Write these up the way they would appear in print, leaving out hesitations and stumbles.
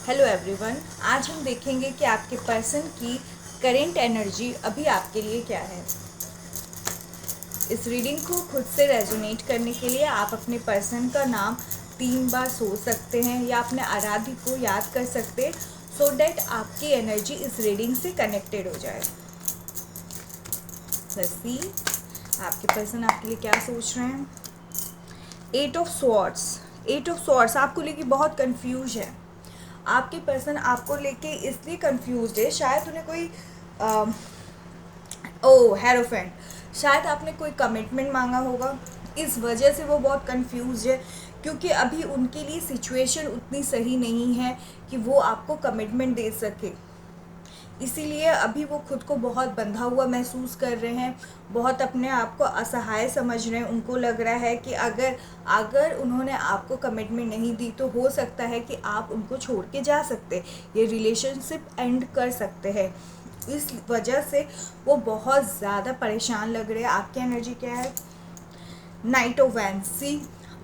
Hello everyone, आज हम देखेंगे कि आपके पर्सन की करेंट एनर्जी अभी आपके लिए क्या है। इस रीडिंग को खुद से रेजोनेट करने के लिए आप अपने पर्सन का नाम 3 बार सोच सकते हैं या अपने आराध्य को याद कर सकते हैं सो डैट आपकी एनर्जी इस रीडिंग से कनेक्टेड हो जाए। लेट्स सी आपके पर्सन आपके लिए क्या सोच रहे हैं। 8 ऑफ स्वॉर्ड्स आपको लेके बहुत कंफ्यूज है। आपके पर्सन आपको लेके इसलिए कंफ्यूज है, शायद उन्हें कोई हेरोफेंट, शायद आपने कोई कमिटमेंट मांगा होगा, इस वजह से वो बहुत कंफ्यूज है क्योंकि अभी उनके लिए सिचुएशन उतनी सही नहीं है कि वो आपको कमिटमेंट दे सके। इसीलिए अभी वो खुद को बहुत बंधा हुआ महसूस कर रहे हैं, बहुत अपने आप को असहाय समझ रहे हैं। उनको लग रहा है कि अगर उन्होंने आपको कमिटमेंट नहीं दी तो हो सकता है कि आप उनको छोड़ के जा सकते, ये रिलेशनशिप एंड कर सकते हैं। इस वजह से वो बहुत ज़्यादा परेशान लग रहे हैं। आपकी एनर्जी क्या है? Night of vents.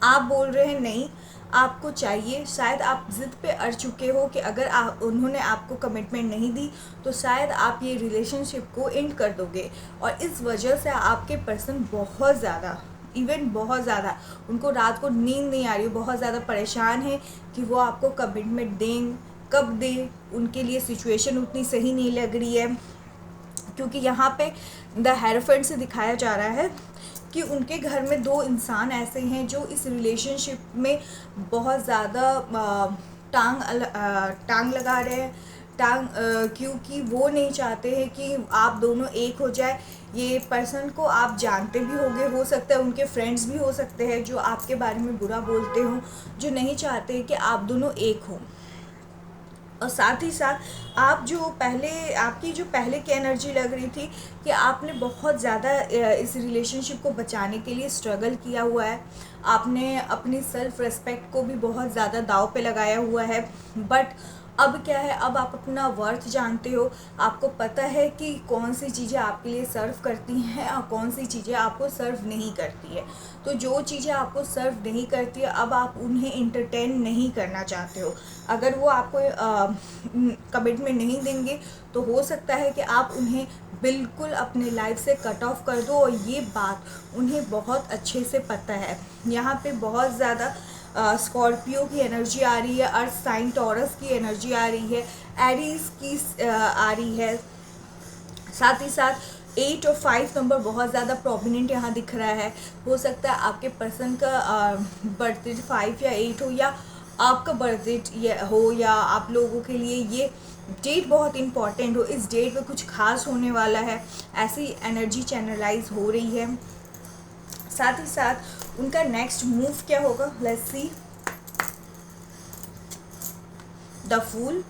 आप बोल रहे हैं नहीं, आपको चाहिए। शायद आप ज़िद पे अड़ चुके हो कि अगर उन्होंने आपको कमिटमेंट नहीं दी तो शायद आप ये रिलेशनशिप को एंड कर दोगे, और इस वजह से आपके पर्सन बहुत ज़्यादा बहुत ज़्यादा उनको रात को नींद नहीं आ रही, बहुत ज़्यादा परेशान है कि वो आपको कमिटमेंट दें, कब दें। उनके लिए सिचुएशन उतनी सही नहीं लग रही है क्योंकि यहाँ पे द हेरोफेंट से दिखाया जा रहा है कि उनके घर में 2 इंसान ऐसे हैं जो इस रिलेशनशिप में बहुत ज़्यादा टांग लगा रहे हैं। क्योंकि वो नहीं चाहते हैं कि आप दोनों एक हो जाए। ये पर्सन को आप जानते भी होंगे, हो सकता है उनके फ्रेंड्स भी हो सकते हैं जो आपके बारे में बुरा बोलते हों, जो नहीं चाहते कि आप दोनों एक हों। और साथ ही साथ आपकी जो पहले की एनर्जी लग रही थी कि आपने बहुत ज़्यादा इस रिलेशनशिप को बचाने के लिए स्ट्रगल किया हुआ है। आपने अपनी सेल्फ रिस्पेक्ट को भी बहुत ज़्यादा दांव पे लगाया हुआ है। बट अब क्या है, अब आप अपना वर्थ जानते हो। आपको पता है कि कौन सी चीज़ें आपके लिए सर्व करती हैं और कौन सी चीज़ें आपको सर्व नहीं करती है। तो जो चीज़ें आपको सर्व नहीं करती है अब आप उन्हें इंटरटेन नहीं करना चाहते हो। अगर वो आपको कमिटमेंट नहीं देंगे तो हो सकता है कि आप उन्हें बिल्कुल अपने लाइफ से कट ऑफ कर दो, और ये बात उन्हें बहुत अच्छे से पता है। यहाँ पे बहुत ज़्यादा स्कॉर्पियो की एनर्जी आ रही है, अर्थ साइन टॉरस की एनर्जी आ रही है, एरीज की आ रही है। साथ ही साथ 8 और 5 नंबर बहुत ज़्यादा प्रोमिनेंट यहाँ दिख रहा है। हो सकता है आपके पर्सन का बर्थडे 5 या 8 हो, या आपका बर्थडे हो, या आप लोगों के लिए ये डेट बहुत इम्पॉर्टेंट हो। इस डेट पे कुछ खास होने वाला है, ऐसी एनर्जी चैनलाइज हो रही है। साथ ही साथ उनका नेक्स्ट मूव क्या होगा, let's see. The fool,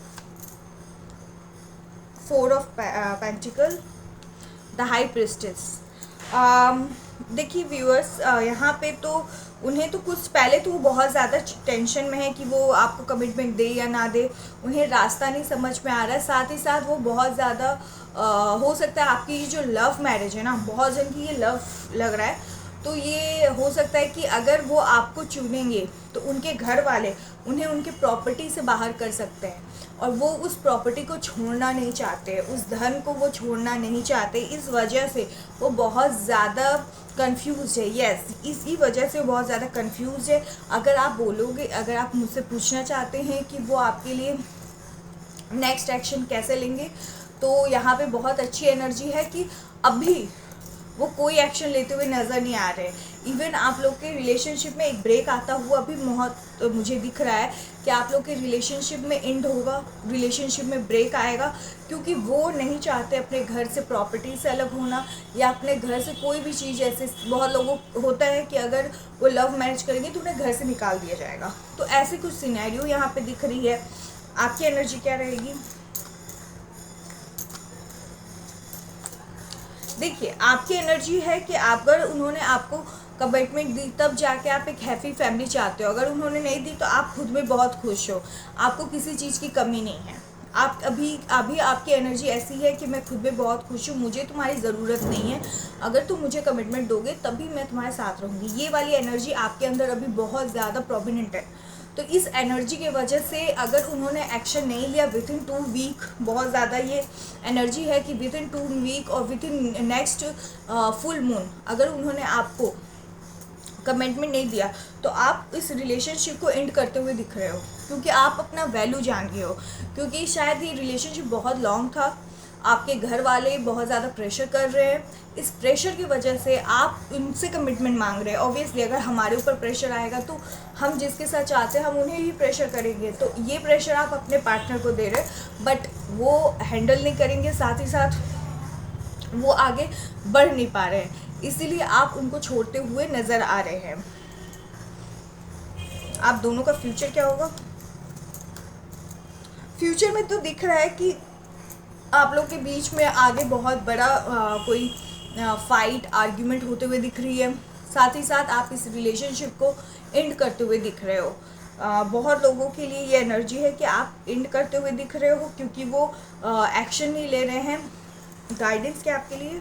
4 of pentacle, the high priestess. देखिए व्यूअर्स, यहाँ पे तो उन्हें तो कुछ पहले तो वो बहुत ज़्यादा टेंशन में है कि वो आपको कमिटमेंट दे या ना दे। उन्हें रास्ता नहीं समझ में आ रहा है। साथ ही साथ वो बहुत ज़्यादा हो सकता है आपकी ये जो लव मैरिज है ना, बहुत जन की ये लव लग रहा है, तो ये हो सकता है कि अगर वो आपको चुनेंगे तो उनके घर वाले उन्हें उनके प्रॉपर्टी से बाहर कर सकते हैं, और वो उस प्रॉपर्टी को छोड़ना नहीं चाहते, उस धन को वो छोड़ना नहीं चाहते। इस वजह से वो बहुत ज़्यादा कंफ्यूज है। यस, इसी वजह से वो बहुत ज़्यादा कंफ्यूज है। अगर आप बोलोगे, अगर आप मुझसे पूछना चाहते हैं कि वो आपके लिए नेक्स्ट एक्शन कैसे लेंगे, तो यहाँ पे बहुत अच्छी एनर्जी है कि अभी वो कोई एक्शन लेते हुए नज़र नहीं आ रहे। इवन आप लोग के रिलेशनशिप में एक ब्रेक आता हुआ भी बहुत मुझे दिख रहा है कि आप लोग के रिलेशनशिप में एंड होगा, रिलेशनशिप में ब्रेक आएगा, क्योंकि वो नहीं चाहते अपने घर से, प्रॉपर्टी से अलग होना, या अपने घर से कोई भी चीज़। ऐसे बहुत लोगों होता है कि अगर वो लव मैरिज करेंगे तो उन्हें घर से निकाल दिया जाएगा। तो ऐसी कुछ सिनेरियो यहाँ पे दिख रही है। आपकी एनर्जी क्या रहेगी? देखिए आपकी एनर्जी है कि अगर उन्होंने आपको कमिटमेंट दी तब जाके आप एक हैप्पी फैमिली चाहते हो। अगर उन्होंने नहीं दी तो आप खुद में बहुत खुश हो, आपको किसी चीज़ की कमी नहीं है। आप अभी अभी आपकी एनर्जी ऐसी है कि मैं खुद में बहुत खुश हूँ, मुझे तुम्हारी ज़रूरत नहीं है, अगर तुम मुझे कमिटमेंट दोगे तभी मैं तुम्हारे साथ रहूँगी। ये वाली एनर्जी आपके अंदर अभी बहुत ज़्यादा प्रोमिनेंट है। तो इस एनर्जी की वजह से अगर उन्होंने एक्शन नहीं लिया विद इन 2 वीक, बहुत ज़्यादा ये एनर्जी है कि विद इन 2 वीक और with in next full moon अगर उन्होंने आपको कमिटमेंट नहीं दिया तो आप इस रिलेशनशिप को एंड करते हुए दिख रहे हो, क्योंकि आप अपना वैल्यू जान गए हो। क्योंकि शायद ये रिलेशनशिप बहुत लॉन्ग था, आपके घर वाले बहुत ज़्यादा प्रेशर कर रहे हैं, इस प्रेशर की वजह से आप उनसे कमिटमेंट मांग रहे हैं। ऑब्वियसली अगर हमारे ऊपर प्रेशर आएगा तो हम जिसके साथ चाहते हैं हम उन्हें ही प्रेशर करेंगे, तो ये प्रेशर आप अपने पार्टनर को दे रहे हैं, बट वो हैंडल नहीं करेंगे, साथ ही साथ वो आगे बढ़ नहीं पा रहे हैं, इसीलिए आप उनको छोड़ते हुए नज़र आ रहे हैं। आप दोनों का फ्यूचर क्या होगा? फ्यूचर में तो दिख रहा है कि आप लोग के बीच में आगे बहुत बड़ा कोई फाइट आर्ग्यूमेंट होते हुए दिख रही है। साथ ही साथ आप इस रिलेशनशिप को एंड करते हुए दिख रहे हो। बहुत लोगों के लिए ये एनर्जी है कि आप एंड करते हुए दिख रहे हो, क्योंकि वो एक्शन नहीं ले रहे हैं। गाइडेंस क्या आपके लिए?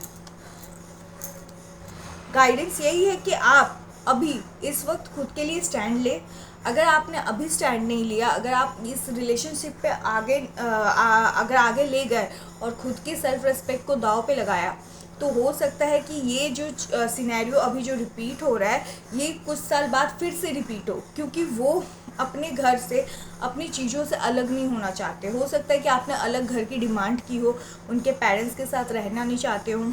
गाइडेंस यही है कि आप अभी इस वक्त खुद के लिए स्टैंड ले। अगर आपने अभी स्टैंड नहीं लिया, अगर आप इस रिलेशनशिप पे अगर आगे ले गए और खुद की सेल्फ रिस्पेक्ट को दांव पे लगाया, तो हो सकता है कि ये जो सिनेरियो अभी जो रिपीट हो रहा है ये कुछ साल बाद फिर से रिपीट हो, क्योंकि वो अपने घर से अपनी चीज़ों से अलग नहीं होना चाहते। हो सकता है कि आपने अलग घर की डिमांड की हो, उनके पेरेंट्स के साथ रहना नहीं चाहते हो।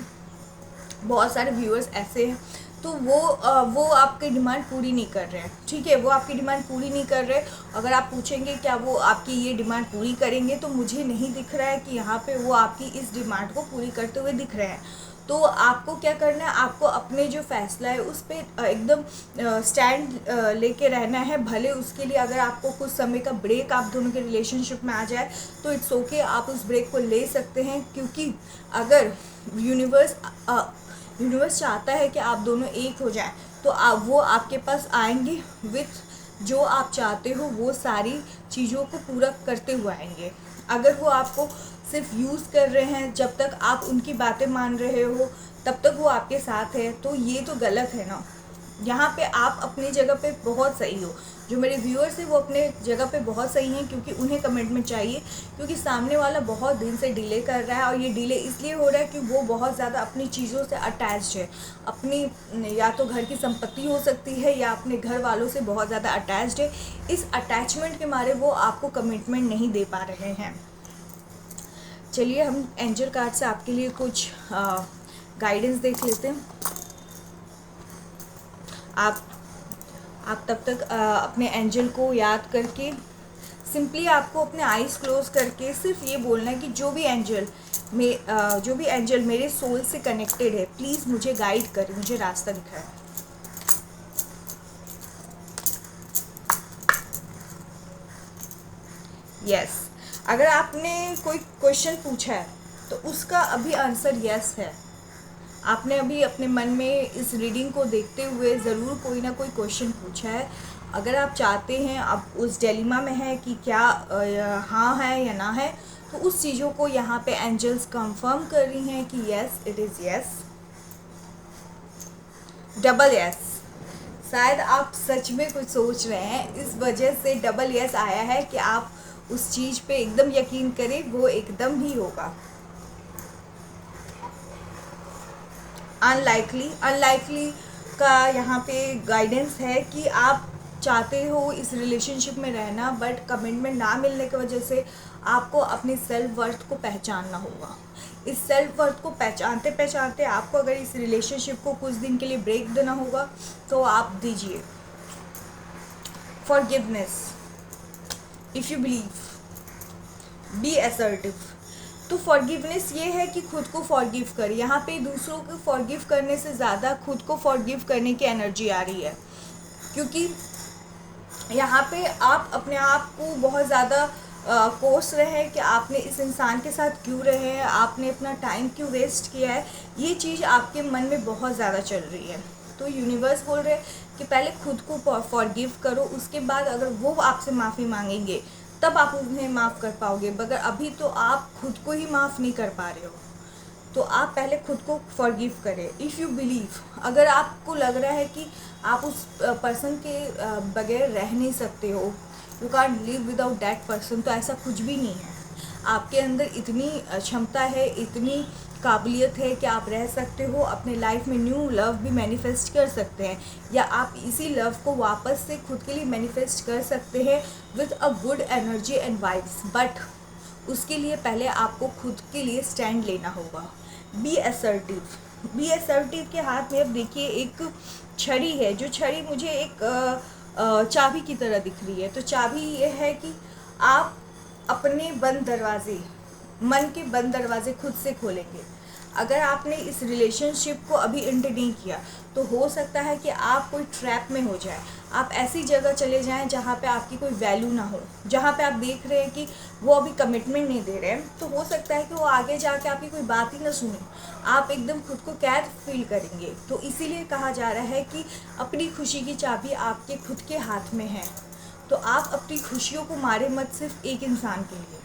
बहुत सारे व्यूअर्स ऐसे हैं, तो वो आपकी डिमांड पूरी नहीं कर रहे हैं। ठीक है, वो आपकी डिमांड पूरी नहीं कर रहे। अगर आप पूछेंगे क्या वो आपकी ये डिमांड पूरी करेंगे, तो मुझे नहीं दिख रहा है कि यहाँ पे वो आपकी इस डिमांड को पूरी करते हुए दिख रहे हैं। तो आपको क्या करना है, आपको अपने जो फैसला है उस पर एकदम स्टैंड लेके रहना है। भले उसके लिए अगर आपको कुछ समय का ब्रेक आप दोनों के रिलेशनशिप में आ जाए तो इट्स ओके, आप उस ब्रेक को ले सकते हैं। क्योंकि अगर यूनिवर्स चाहता है कि आप दोनों एक हो जाएं, तो वो आपके पास आएंगे विथ जो आप चाहते हो, वो सारी चीज़ों को पूरा करते हुए आएंगे। अगर वो आपको सिर्फ यूज़ कर रहे हैं, जब तक आप उनकी बातें मान रहे हो तब तक वो आपके साथ है, तो ये तो गलत है ना। यहाँ पे आप अपनी जगह पे बहुत सही हो। जो मेरे व्यूअर्स हैं वो अपने जगह पे बहुत सही हैं, क्योंकि उन्हें कमिटमेंट चाहिए, क्योंकि सामने वाला बहुत दिन से डिले कर रहा है। और ये डिले इसलिए हो रहा है कि वो बहुत ज़्यादा अपनी चीज़ों से अटैच्ड है। अपनी या तो घर की संपत्ति हो सकती है या अपने घर वालों से बहुत ज़्यादा अटैच्ड है। इस अटैचमेंट के मारे वो आपको कमिटमेंट नहीं दे पा रहे हैं। चलिए हम एंजल कार्ड से आपके लिए कुछ गाइडेंस देख लेते हैं। आप तब तक अपने एंजल को याद करके सिंपली आपको अपने आईज क्लोज करके सिर्फ ये बोलना है कि जो भी एंजल मेरे सोल से कनेक्टेड है, प्लीज़ मुझे गाइड करे, मुझे रास्ता दिखाए। यस, अगर आपने कोई क्वेश्चन पूछा है तो उसका अभी आंसर यस है। आपने अभी अपने मन में इस रीडिंग को देखते हुए ज़रूर कोई ना कोई क्वेश्चन पूछा है। अगर आप चाहते हैं, आप उस डिलेमा में है कि क्या हाँ है या ना है, तो उस चीज़ों को यहाँ पे एंजल्स कंफर्म कर रही हैं कि yes, it is yes, double yes. शायद आप सच में कुछ सोच रहे हैं, इस वजह से डबल यस आया है कि आप उस चीज़ पे एकदम यकीन करें, वो एकदम ही होगा। अनलाइकली का यहाँ पे गाइडेंस है कि आप चाहते हो इस रिलेशनशिप में रहना, बट कमिटमेंट ना मिलने की वजह से आपको अपनी सेल्फ वर्थ को पहचानना होगा। इस सेल्फ वर्थ को पहचानते पहचानते आपको अगर इस रिलेशनशिप को कुछ दिन के लिए ब्रेक देना होगा तो आप दीजिए। Forgiveness, if you believe, be assertive. तो फॉरगिवनेस ये है कि खुद को फॉरगिव करें। यहाँ पे दूसरों को फॉरगिव करने से ज़्यादा खुद को फॉरगिव करने की एनर्जी आ रही है, क्योंकि यहाँ पे आप अपने आप को बहुत ज़्यादा कोस रहे हैं कि आपने इस इंसान के साथ क्यों रहे हैं, आपने अपना टाइम क्यों वेस्ट किया है। ये चीज़ आपके मन में बहुत ज़्यादा चल रही है। तो यूनिवर्स बोल रहे हैं कि पहले खुद को फॉरगिव करो, उसके बाद अगर वो आपसे माफ़ी मांगेंगे तब आप उन्हें माफ़ कर पाओगे। मगर अभी तो आप खुद को ही माफ़ नहीं कर पा रहे हो, तो आप पहले खुद को फॉरगिव करें। इफ़ यू बिलीव, अगर आपको लग रहा है कि आप उस पर्सन के बगैर रह नहीं सकते हो, you can't live without that person, तो ऐसा कुछ भी नहीं है। आपके अंदर इतनी क्षमता है, इतनी काबिलियत है कि आप रह सकते हो, अपने लाइफ में न्यू लव भी मैनिफेस्ट कर सकते हैं, या आप इसी लव को वापस से खुद के लिए मैनिफेस्ट कर सकते हैं with a good energy and vibes. But उसके लिए पहले आपको खुद के लिए स्टैंड लेना होगा। B assertive. बी असर्टिव के हाथ में अब देखिए एक छड़ी है, जो छड़ी मुझे एक चाबी की तरह दिख रही है। तो चाबी ये है कि आप अपने बंद दरवाजे, मन के बंद दरवाजे खुद से खोलेंगे। अगर आपने इस रिलेशनशिप को अभी एंड नहीं किया तो हो सकता है कि आप कोई ट्रैप में हो जाए, आप ऐसी जगह चले जाएं जहाँ पे आपकी कोई वैल्यू ना हो, जहाँ पे आप देख रहे हैं कि वो अभी कमिटमेंट नहीं दे रहे हैं, तो हो सकता है कि वो आगे जाके आपकी कोई बात ही ना सुने, आप एकदम खुद को कैद फील करेंगे। तो इसीलिए कहा जा रहा है कि अपनी खुशी की चाबी आपके खुद के हाथ में है। तो आप अपनी खुशियों को मारे मत सिर्फ एक इंसान के लिए।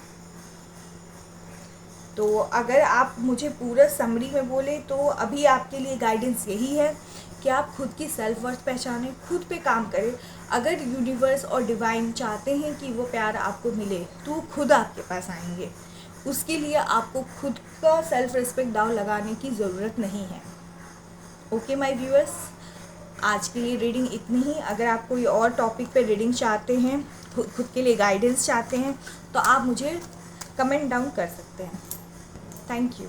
तो अगर आप मुझे पूरा समरी में बोले तो अभी आपके लिए गाइडेंस यही है कि आप खुद की सेल्फ वर्थ पहचानें, खुद पे काम करें। अगर यूनिवर्स और डिवाइन चाहते हैं कि वो प्यार आपको मिले तो वो खुद आपके पास आएंगे। उसके लिए आपको खुद का सेल्फ रिस्पेक्ट दांव लगाने की ज़रूरत नहीं है। ओके माय व्यूअर्स, आज के लिए रीडिंग इतनी ही। अगर आप कोई और टॉपिक पे रीडिंग चाहते हैं, खुद के लिए गाइडेंस चाहते हैं, तो आप मुझे कमेंट डाउन कर सकते हैं। Thank you.